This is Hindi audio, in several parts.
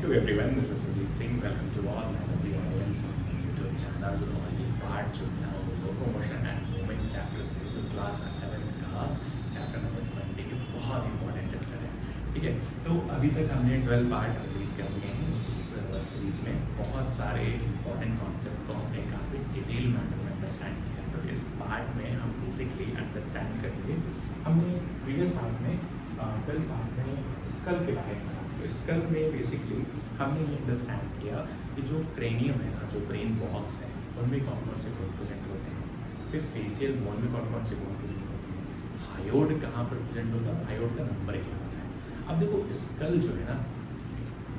Hello everyone, this is Sujit Singh. Welcome to all my lovely audience on my YouTube channel. और ये पार्ट जो है वो लोकोमोशन एंड मूवमेंट चैप्टर से जो क्लास 11 का चैप्टर नंबर 20 बहुत इंपॉर्टेंट चैप्टर है। ठीक है, तो अभी तक हमने 12 पार्ट रिलीज कर लिए हैं इस सीरीज में। बहुत सारे इंपॉर्टेंट कॉन्सेप्ट को हमने काफ़ी डिटेल मैनर में अंडरस्टैंड किया। तो इस पार्ट में हम बेसिकली अंडरस्टैंड करेंगे। हमने प्रीवियस पार्ट में 12 पार्ट में स्कल के बारे में, तो स्कल में बेसिकली हमने ये अंडरस्टैंड किया कि जो क्रेनियम है ना, जो ब्रेन बॉक्स है, उनमें कौन कौन से बोन प्रेजेंट होते हैं। फिर फेशियल बोन में कौन कौन से बोन प्रेजेंट होते हैं। हायोड कहाँ पर प्रेजेंट होता है, हायोड का नंबर क्या होता है। अब देखो स्कल जो है ना,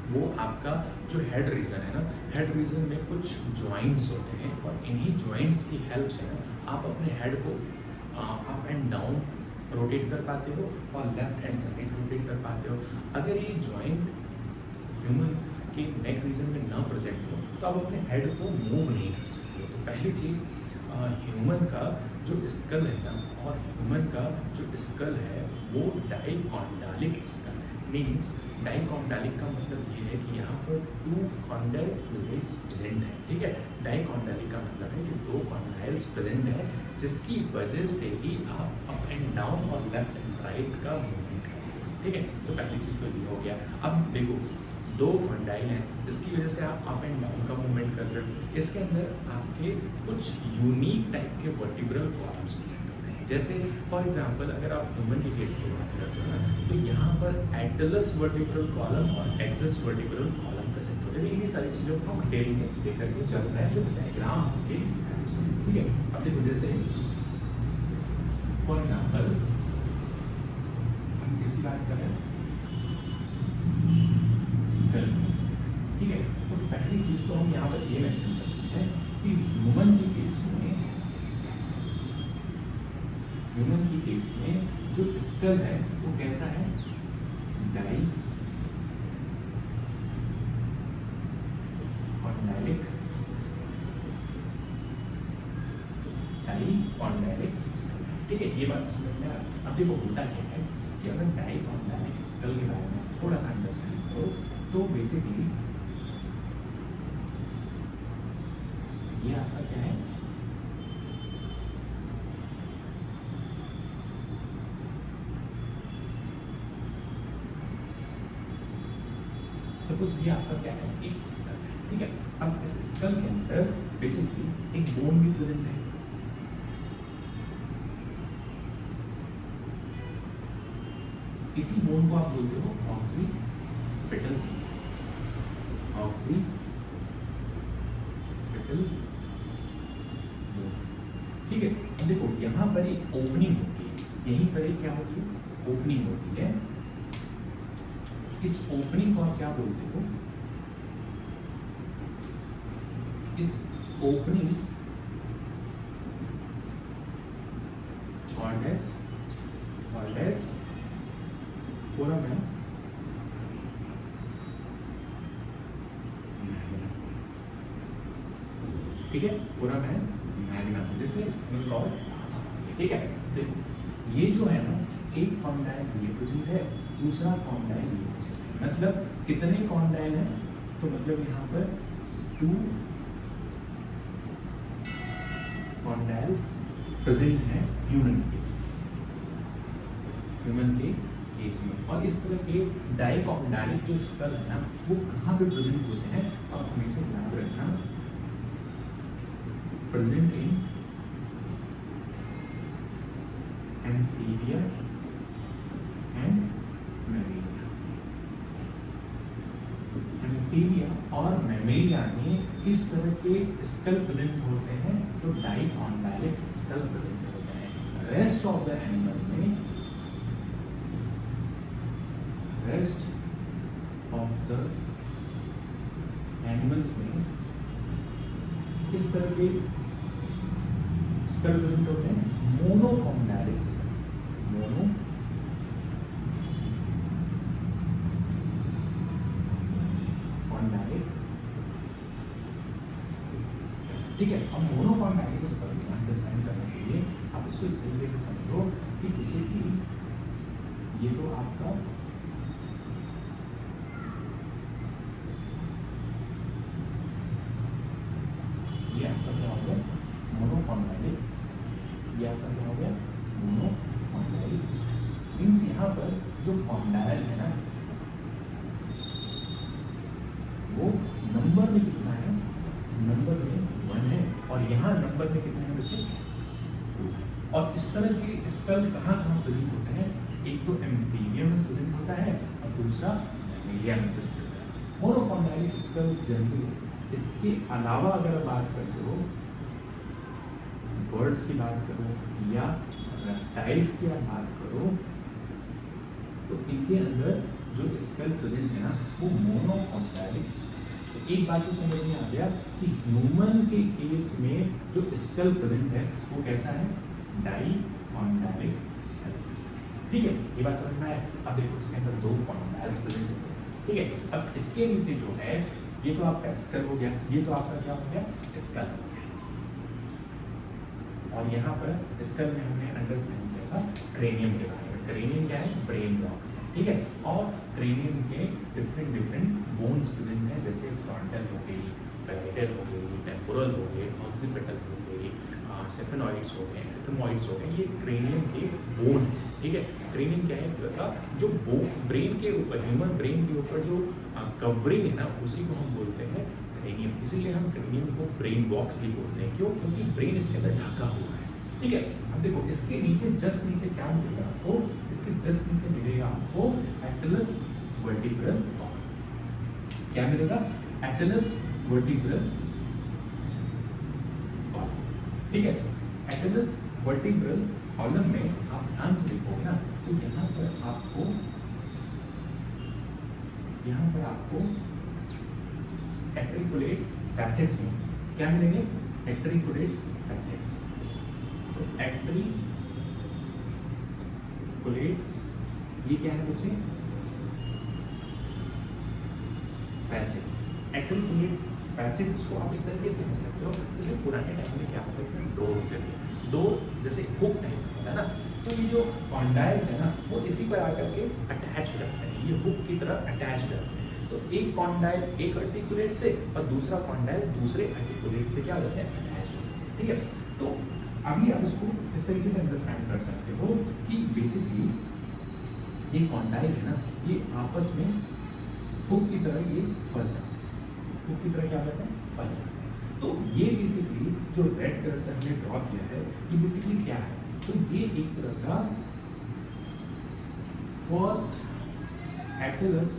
वो आपका जो हेड रीजन है ना, हेड रीजन में कुछ जॉइंट्स होते हैं और इन्हीं जॉइंट्स की हेल्प से ना आप अपने हेड को अप एंड डाउन रोटेट कर पाते हो और लेफ्ट एंड राइट रोटेट कर पाते हो। अगर ये जॉइंट ह्यूमन के नेक रीजन में ना प्रेजेंट हो तो आप अपने हेड को मूव नहीं कर सकते हो। तो पहली चीज़, ह्यूमन का जो स्कल है ना, और ह्यूमन का जो स्कल है वो डाइकॉन्डालिक स्कल है। मीन्स डाइकॉन्डालिक का मतलब ये है कि यहाँ पर 2 कॉन्डाइल्स प्रेजेंट है। ठीक है, डाइकॉन्डालिक का मतलब है कि 2 कॉन्डाइल्स प्रेजेंट है, जिसकी वजह से ही आप अप एंड डाउन और लेफ्ट एंड राइट का मूवमेंट करते हो। ठीक है, तो पहली चीज़ तो ये हो गया। अब देखो 2 कॉन्डाइल हैं जिसकी वजह से आप अप एंड डाउन का मूवमेंट कर रहे हो। इसके अंदर आपके कुछ यूनिक टाइप के वर्टिब्रल कॉलम्स प्रेजेंट होते हैं। जैसे फॉर एग्जांपल अगर आप ह्यूमन की केस की बात करते हो ना, तो यहाँ पर एटलस वर्टिब्रल कॉलम और एक्सिस वर्टिब्रल कॉलम प्रेजेंट होते हैं। इन्हीं सारी चीज़ों को हम डिटेल में देख करके चल रहे हैं जो डायग्राम के हेल्प से। ठीक है, अब देखो जैसे फॉर एग्जाम्पल हम किसकी बात कर रहे हैं, स्कल। ठीक है, तो पहली चीज तो हम यहाँ पर ये मेंशन करते हैं कि ह्यूमन की केस में जो स्कल है वो कैसा है, डाइकॉन्डाइलिक स्कल। ठीक है, ये बात समझ में आ रही है। अब देखो होता क्या है कि अगर डाइकॉन्डाइलिक स्कल के बारे में थोड़ा सा अंडरस्टैंड करो तो बेसिकली ये आपका क्या है, सपोज ये आपका क्या है, एक स्कल है। ठीक है, अब इस स्कल के अंदर बेसिकली एक बोन भी प्रेजेंट है। इसी बोन को आप बोलते हो ऑक्सीपिटल बोन। ठीक है, देखो यहाँ पर एक ओपनिंग होती है, यहीं पर एक क्या होती है, ओपनिंग होती है। इस ओपनिंग को आप क्या बोलते हो, इस opening called as foramen magnum. ठीक है, फोरामेन मैग्नम जिससे स्पाइनल कॉर्ड आसान है। ठीक है, देखो ये जो है ना, एक कॉन्डाइल ये प्रेजेंट है, दूसरा कॉन्डाइल ये प्रेजेंट है। मतलब कितने कॉन्डाइल हैं, तो मतलब यहाँ पर 2 कॉन्डाइल्स प्रेजेंट हैं ह्यूमन के केस में। और इस तरह के डाइकॉन्डाइलिक जो स्कल है ना, वो कहाँ पे प्रेजेंट होते हैं, आप हमेशा याद रखना, present in anterior and Mammalia. Anterior और मैमेलिया में इस तरह के स्कल प्रेजेंट होते हैं, तो डाइकॉन्डाइलिक स्कल प्रेजेंट होते हैं। रेस्ट ऑफ द एनिमल में, रेस्ट ऑफ द एनिमल्स में किस तरह के स्कल प्रेजेंट होते हैं, मोनोकॉन्डाइलिक स्कल। ठीक है, अब मोनोकॉन्डाइलिक स्कल को अंडरस्टैंड करने के लिए आप इसको इस तरीके से समझो कि जैसे कि ये तो आपका मीन्स यहाँ पर जो कॉन्डाइल है ना वो नंबर में कितना है, नंबर में 1 है, और यहाँ नंबर में कितने हैं बच्चे 2 है। और इस तरह के स्कल कहाँ कहाँ प्रेजेंट होते हैं, एक तो एम्फीबियम में प्रेजेंट होता है और दूसरा मैमेलिया में प्रेजेंट होता है। मोनोकॉन्डाइलिक स्कल्स जनरली, इसके अलावा अगर बात करते हो बर्ड्स की बात करो या रेप्टाइल्स की आप बात करो, तो इनके अंदर जो स्कल प्रेजेंट है ना वो मोनोकॉन्डाइलिक स्कल। तो एक बात तो समझ में आ गया कि ह्यूमन के केस में जो स्कल प्रेजेंट है वो कैसा है, डाइकॉन्डाइलिक स्कल। ठीक है, ये बात समझ में आया। अब देखो इसके अंदर 2 कॉन्डाइल्स प्रेजेंट होते हैं। ठीक है, अब इसके नीचे जो है ये तो आपका स्कल हो गया, ये तो आपका क्या हो गया, स्कल हो गया। और यहाँ पर स्कल में हमने अंडरस्टैंड किया था क्रेनियम के बारे में। क्रेनियम क्या है, ब्रेन बॉक्स है। ठीक है, और क्रेनियम के डिफरेंट बोन्स प्रेजेंट हैं, जैसे फ्रंटल हो गई, पैरेटल हो गई, टेम्पोरल हो गए, ऑक्सीपिटल हो गई, सेफेनॉइड्स हो गए, एथमॉइड्स हो गए, ये क्रेनियम के बोन है। ठीक है, क्रेनियम क्या है का जो ब्रेन के ऊपर, ह्यूमन ब्रेन के ऊपर जो कवरिंग है ना उसी को हम बोलते हैं क्रेनियम। इसीलिए हम क्रेनियम को ब्रेन बॉक्स भी बोलते हैं। क्यों, क्योंकि ब्रेन इसके अंदर ढका हुआ है। ठीक है, अब देखो इसके नीचे जस्ट नीचे क्या मिलेगा आपको, इसके जस्ट नीचे मिलेगा आपको एटलस वर्टिब्रल कॉलम। क्या मिलेगा, एटलस वर्टिब्रल कॉलम। ठीक है, एटलस वर्टिब्रल कॉलम में आप ध्यान से देखोगे ना तो यहाँ पर आपको एट्रिकुलेट्स फैसेट्स में क्या मिलेंगे, एट्रिकुलेट्स फैसेट्स। तो एट्रिकुलेट्स ये क्या है बच्चे, फैसेट्स। एट्रिकुलेट फैसेट्स को आप इस तरीके से समझ सकते हो, जैसे पुराने टाइम में क्या होता है, डोर होते थे, डोर जैसे हुक टाइप होता है ना, तो ये जो कॉन्डाइल्स है ना वो इसी पर आकर के अटैच हो जाते हैं, ये हुक की तरह अटैच हो जाते हैं। तो एक कॉन्डाइल एक आर्टिकुलेट से और दूसरा कॉन्डाइल दूसरे आर्टिकुलेट से क्या हो जाते हैं, अटैच हो जाते हैं। ठीक है, तो अभी आप इसको इस तरीके से अंडरस्टैंड कर सकते हो कि बेसिकली ये कॉन्डाइल है ना ये आपस में हुक की तरह ये फंस जाते हैं, हुक की तरह क्या होता है, फंस जाते हैं। तो ये बेसिकली जो रेड कलर से हमने ड्रॉ किया है ये बेसिकली क्या है, तो ये एक तरह का फर्स्ट एटलस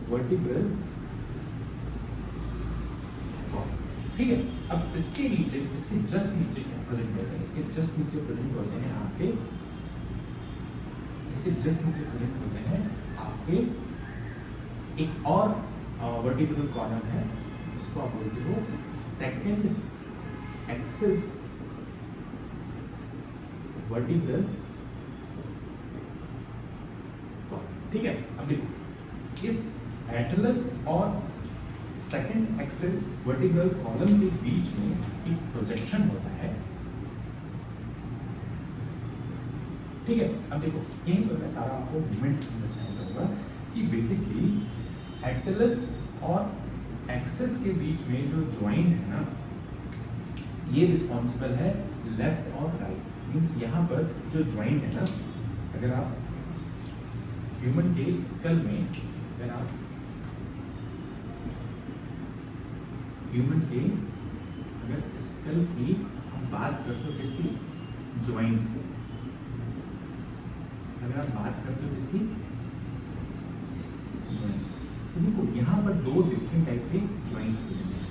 वर्टिब्रल कॉलम। ठीक है, अब इसके नीचे, इसके जस्ट नीचे क्या प्रेजेंट होते हैं, इसके जस्ट नीचे प्रेजेंट होते हैं आपके, इसके जस्ट नीचे प्रेजेंट होते हैं आपके एक और वर्टिब्रल कॉलम है, उसको आप बोलते हो सेकंड एक्सिस वर्टिब्रल कॉलम। ठीक है, अब देखो इस एटलस और सेकंड एक्सिस वर्टिब्रल कॉलम के बीच में एक प्रोजेक्शन होता है। ठीक है, अब देखो यहीं पर मैं सारा आपको मूवमेंट्स अंडरस्टैंड करूंगा कि बेसिकली एटलस और एक्सिस के बीच में जो ज्वाइंट है ना ये रिस्पॉन्सिबल है लेफ्ट और राइट। मीन्स यहाँ पर जो ज्वाइंट है ना, अगर आप ह्यूमन के स्कल में, अगर आप ह्यूमन के अगर स्कल की हम बात करते हो किसकी, ज्वाइंट्स की, अगर आप बात करते हो किसकी, ज्वाइंट्स, तो देखो यहाँ पर 2 डिफरेंट टाइप के ज्वाइंट्स प्रेजेंट हैं,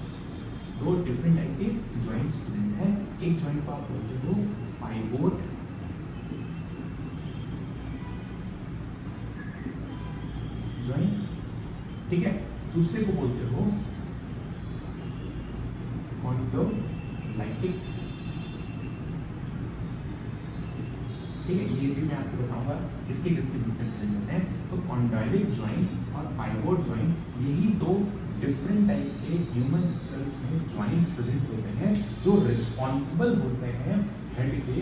2 डिफरेंट टाइप के ज्वाइंट्स प्रेजेंट हैं। एक ज्वाइंट को आप बोलते हो पाइवोट ज्वाइंट, ठीक है, दूसरे को बोलते हो कॉन्टोलाइटिक। ठीक है, ये भी मैं आपको बताऊंगा किसके किसके डिफरेंट प्रेजेंट हैं। तो कॉन्डोलाइटिक ज्वाइंट और पाइवोट ज्वाइंट यही 2 डिफरेंट टाइप के ह्यूमन स्कल्स में ज्वाइंट्स प्रेजेंट होते हैं जो रिस्पॉन्सिबल होते हैं हेड के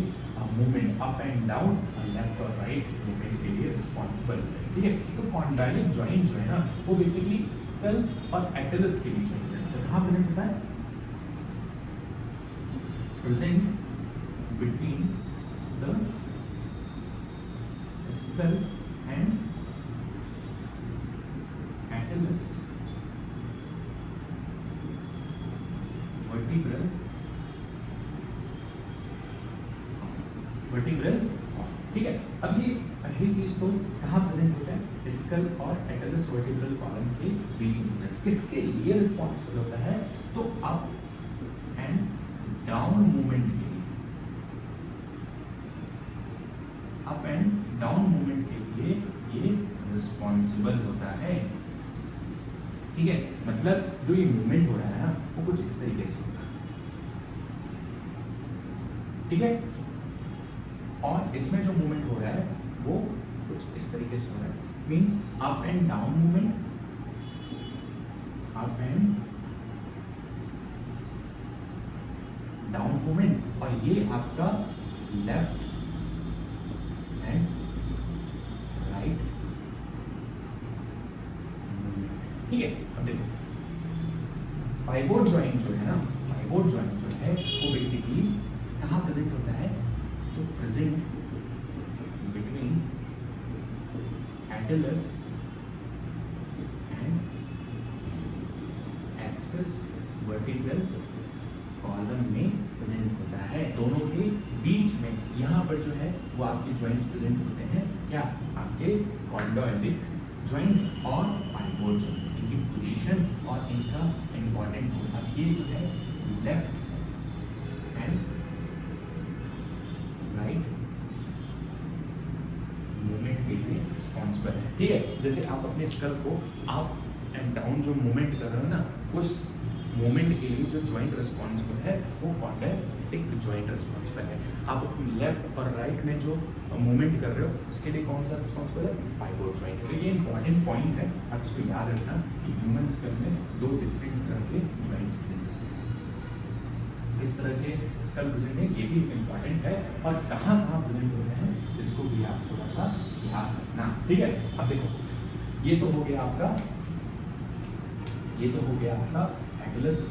मूवमेंट अप एंड डाउन और लेफ्ट और राइट मूवमेंट के लिए रिस्पॉन्सिबल होते हैं। ठीक है, तो कॉन्डोलाइटिक ज्वाइंट जो है ना वो बेसिकली स्कल और एटलस के बीच में प्रेजेंट होता है। कहाँ प्रेजेंट होता है, present between skull and atlas vertebral ठीक है। अब ये पहली चीज तो कहाँ प्रेजेंट होता है, स्कल और एटलस वर्टिब्रल कॉलम के बीच में। किसके लिए रिस्पॉन्सिबल होता है, तो अप एंड डाउन मूवमेंट के लिए, अप एंड डाउन मूवमेंट के लिए ये रिस्पॉन्सिबल होता है। ठीक है, मतलब जो ये मूवमेंट हो रहा है ना वो कुछ इस तरीके से होगा। ठीक है, और इसमें जो मूवमेंट हो रहा है वो कुछ इस तरीके से हो रहा है, means up and down movement, up and down movement, और ये आपका लेफ्ट एंड राइट मूवमेंट। ठीक है, अब देखो पाइवोट जॉइंट जो है ना, पाइवोट जॉइंट जो है वो बेसिकली कहाँ प्रेजेंट होता है, तो present between Atlas and axis vertebral column में प्रेजेंट होता है। दोनों के बीच में यहाँ पर जो है वो आपके जॉइंट्स प्रेजेंट होते हैं, क्या आपके कॉन्डोइलिक जॉइंट और पाइवोट जॉइंट। इनकी पोजीशन और इनका इंपॉर्टेंट होता है, ये जो है लेफ्ट एंड राइट मूवमेंट के लिए रिस्पॉन्सिबल है। ठीक है, जैसे आप अपने स्कल को अप एंड डाउन जो मूवमेंट कर रहे हो ना, उस मूवमेंट के लिए जो जॉइंट रिस्पॉन्सिबल है वो कॉन्डोइलिक जॉइंट रिस्पॉन्सिबल है। आप लेफ्ट और राइट में जो मूवमेंट कर रहे हो उसके लिए कौन सा रिस्पॉन्सिबल है, पाइवोट जॉइंट। तो ये इंपॉर्टेंट पॉइंट है, आप इसको याद रखना कि ह्यूमन स्कल में दो डिफरेंट तरह के जॉइंट्स प्रेजेंट हैं। इस तरह के स्कल प्रेजेंट है, ये भी इंपॉर्टेंट है, और कहाँ कहाँ प्रेजेंट होते हैं इसको भी आप थोड़ा सा याद रखना। ठीक है, अब देखो ये तो हो गया आपका, ये तो हो गया आपका एटलस,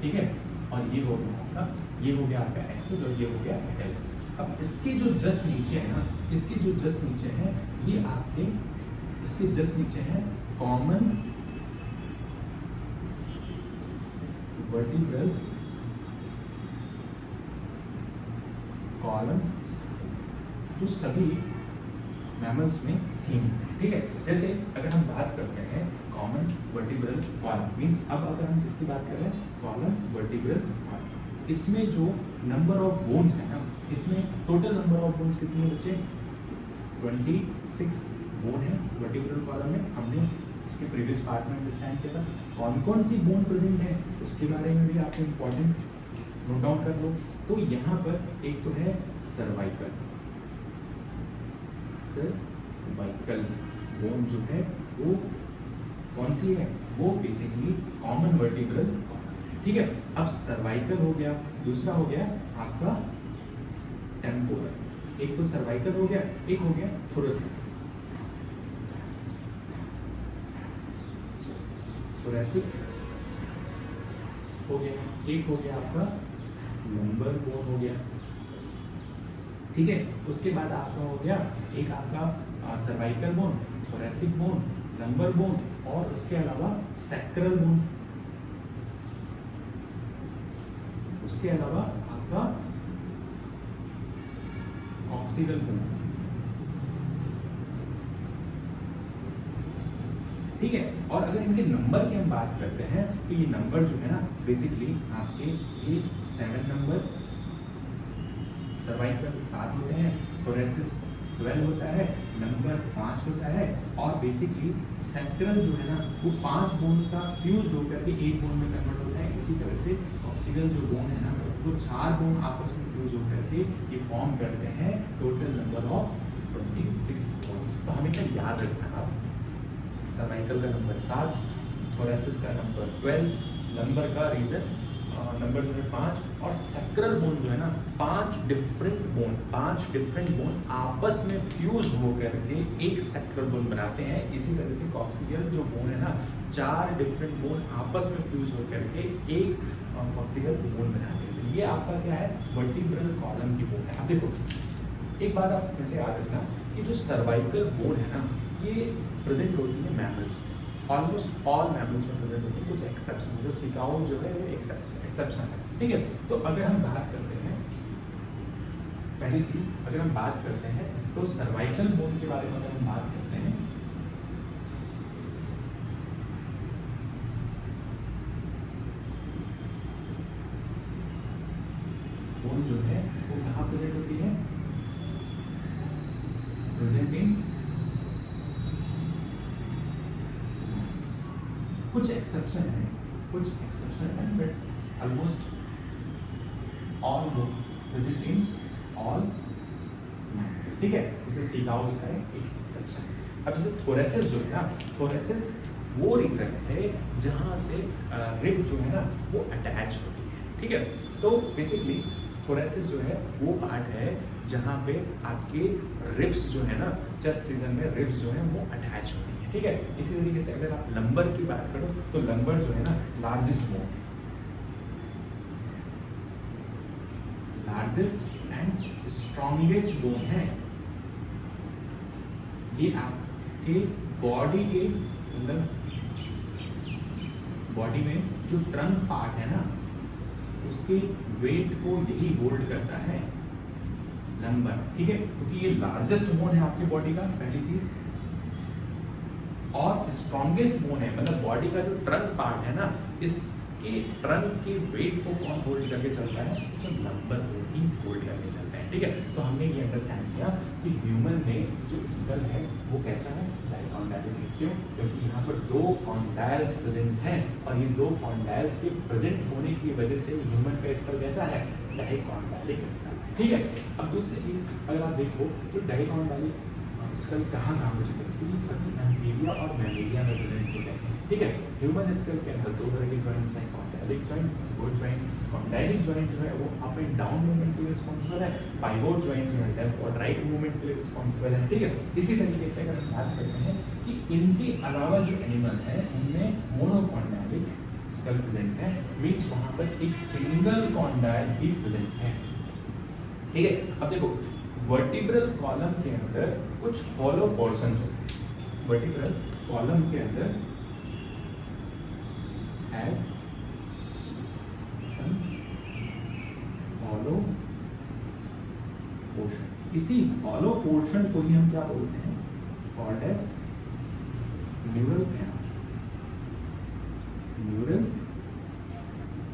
ठीक है, और ये हो गया आपका, ये हो गया आपका एक्सिस, और ये हो गया एटलस। अब इसके जो जस्ट नीचे है ना, इसके जो जस्ट नीचे है ये आपके, इसके जस्ट नीचे है कॉमन वर्टिब्रल कॉलम, जो सभी मैमल्स में सेम है। ठीक है, जैसे अगर हम बात करते हैं कॉमन वर्टिब्रल कॉलम, मींस अब अगर हम किसकी बात कर रहे हैं, कॉलम वर्टिब्रल कॉलम, इसमें जो नंबर ऑफ बोन्स है ना, इसमें टोटल नंबर ऑफ बोन्स कितने बच्चे, 26 बोन है वर्टिब्रल कॉलम में। हमने इसके प्रीवियस पार्ट में अंडरस्टैंड किया था कौन कौन सी बोन प्रेजेंट है, उसके बारे में भी आपको इम्पोर्टेंट नोट डाउन कर लो। तो यहाँ पर एक तो है सर्वाइकल, सर्वाइकल बोन जो है वो कौन सी है, वो बेसिकली कॉमन वर्टिब्रल कॉलम है। ठीक है, अब सर्वाइकल हो गया, दूसरा हो गया आपका टेम्पोरल, एक तो सर्वाइकल हो गया, एक हो गया थोरेसिक, थोरेसिक हो गया, एक हो गया आपका लंबर बोन हो गया। ठीक है, उसके बाद आपका हो गया एक आपका cervical bone, thoracic bone, lumbar bone, और उसके अलावा सैक्रल बोन, उसके अलावा आपका कॉक्सिडल बोन। ठीक है, और अगर इनके नंबर की हम बात करते हैं तो ये नंबर जो है ना बेसिकली आपके ये 7 नंबर, सर्वाइकल 7 होते हैं, थोरेसिस 12 होता है, नंबर 5 होता है, और बेसिकली सेक्टरल जो है ना वो 5 बोन का फ्यूज होकर के एक बोन में कन्वर्ट होता है। इसी तरह से कॉक्सिडल जो बोन है ना वो 4 बोन आपस में फ्यूज होकर के ये फॉर्म करते हैं टोटल नंबर ऑफ 26 बोन। तो हमेशा याद रखना आप, सर्वाइकल का नंबर 7, थोरेसिस का नंबर 12, लंबर का रीजन नंबर जो है 5, और सैक्रल बोन जो है ना 5 डिफरेंट बोन आपस में फ्यूज होकर के एक सैक्रल बोन बनाते हैं। इसी तरह से कॉक्सिडियल जो बोन है ना 4 डिफरेंट बोन आपस में फ्यूज होकर के एक कॉक्सिडियल बोन बनाते हैं। तो ये आपका क्या है, वर्टिब्रल कॉलम की बोन है। अब देखो एक बात आप फिर से याद रखना कि जो सर्वाइकल बोन है ना, ये प्रेजेंट होती है मैमल्स में, ऑलमोस्ट ऑल मैमल्स में प्रेजेंट होती है, कुछ एक्सेप्शन, जैसे सिकाऊ जो है ये एक्सेप्शन है, ठीक है। तो अगर हम बात करते हैं, पहली चीज अगर हम बात करते हैं तो सर्वाइकल बोन के बारे में अगर हम बात करते हैं, बोन जो है वो कहाँ प्रेजेंट होती है, प्रेजेंट इन, कुछ एक्सेप्शन है, कुछ एक्सेप्शन है, but almost all present in all mammals, ठीक है। जैसे सीकाउस का एक एक्सेप्शन है। अब जैसे थोरेसिस जो है ना, थोरेसिस वो रीजन है जहाँ से रिब जो है ना वो अटैच होती है, ठीक है। तो बेसिकली थोरेसिस जो है वो पार्ट है जहाँ पे आपके रिब्स जो है ना, चेस्ट रीजन में रिब्स जो है वो अटैच होती है, ठीक है। इसी तरीके से अगर आप लंबर की बात करो तो लंबर जो है ना largest bone, largest and strongest bone है। ये आपके बॉडी के मतलब बॉडी में जो ट्रंक पार्ट है ना उसके वेट को यही होल्ड करता है, लंबर, ठीक है, क्योंकि ये लार्जेस्ट बोन है आपकी बॉडी का, पहली चीज, और स्ट्रॉन्गेस्ट बोन है, मतलब बॉडी का जो ट्रंक पार्ट है ना, इसके ट्रंक के वेट को कौन होल्ड करके चलता है, तो लंबर को ही होल्ड करके चलता है, ठीक है। तो हमने ये अंडरस्टैंड किया कि ह्यूमन में जो स्कल है वो कैसा है, डाइकॉन्डाइलिक। क्यों? क्योंकि यहाँ पर दो कॉन्डाइल्स प्रेजेंट हैं और ये दो कॉन्डाइल्स के प्रेजेंट होने की वजह से ह्यूमन का स्कल कैसा है, डाइकॉन्डाइलिक स्कल, ठीक है। अब दूसरी चीज अगर आप देखो तो डाइकॉन्डाइलिक स्कल कहाँ प्रेजेंट होते हैं, सभी एम्फीबिया और मैमेलिया में प्रेजेंट होते हैं, ठीक है। ह्यूमन स्कल के अंदर दो तरह के जॉइंट्स हैं, कॉन्डाइलिक जॉइंट, पाइवोट जॉइंट। कॉन्डाइलिक जॉइंट जो है वो अप एंड डाउन मूवमेंट के लिए रिस्पॉन्सिबल है, पाइवोट जॉइंट जो है लेफ्ट और राइट मूवमेंट के लिए रिस्पॉन्सिबल है, ठीक है। इसी तरीके से अगर हम बात करते हैं कि इनके अलावा जो एनिमल है उनमें मोनोकॉन्डाइलिक स्कल प्रेजेंट है, मींस वहां पर एक सिंगल कॉन्डाइल ही प्रेजेंट है, ठीक है। अब देखो वर्टिब्रल कॉलम के अंदर कुछ हॉलो पोर्शंस होते हैं, वर्टिब्रल कॉलम के अंदर हैव सम हॉलो पोर्शन, इसी हॉलो पोर्शन को ही हम क्या बोलते हैं, called as neural canal, neural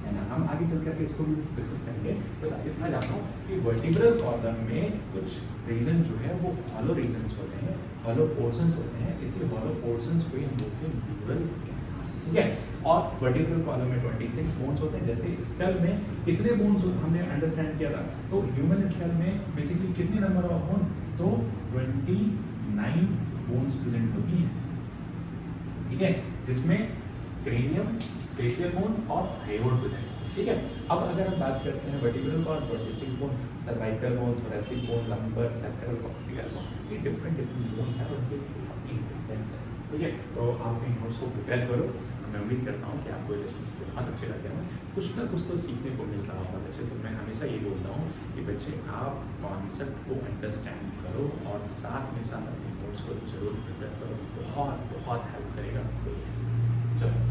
canal. हम आगे चल करके इसको भी डिस्कस करेंगे, बस इतना जानता हूँ कि वर्टिब्रल कॉलम में कुछ रीजन जो है वो हॉलो रीजन्स होते हैं, हॉलो पोर्शंस होते हैं, इसी हॉलो पोर्शंस को ही हम बोलते हैं न्यूरल कैनाल, ठीक है। और वर्टिब्रल कॉलम में 26 बोन्स होते हैं, जैसे स्कल में कितने बोन्स हमने अंडरस्टैंड किया था, तो ह्यूमन स्कल में बेसिकली कितने नंबर ऑफ बोन, तो 29 बोन्स प्रेजेंट होती हैं, ठीक है, जिसमें क्रेनियम, फेशियल बोन और थाइरोइड प्रेजेंट, ठीक है। अब अगर हम बात करते हैं वर्टिब्रल और 26 bone, cervical bone, thoracic bone, lumbar, sacral, coxal bone, ये डिफरेंट बोन्स हैं और उनके इंपॉर्टेंस है, ठीक है। तो आप इन नोट्स को प्रिपेयर करो, मैं उम्मीद करता हूँ कि आपको ये लेसन बहुत अच्छे लगे हों, कुछ ना कुछ तो सीखने को मिल रहा होगा बच्चे। तो मैं हमेशा ये बोलता हूँ कि बच्चे आप कॉन्सेप्ट को अंडरस्टैंड करो और साथ में साथ अपने नोट्स को जरूर प्रिपेयर करो, बहुत बहुत हेल्प करेगा आपको। चलो।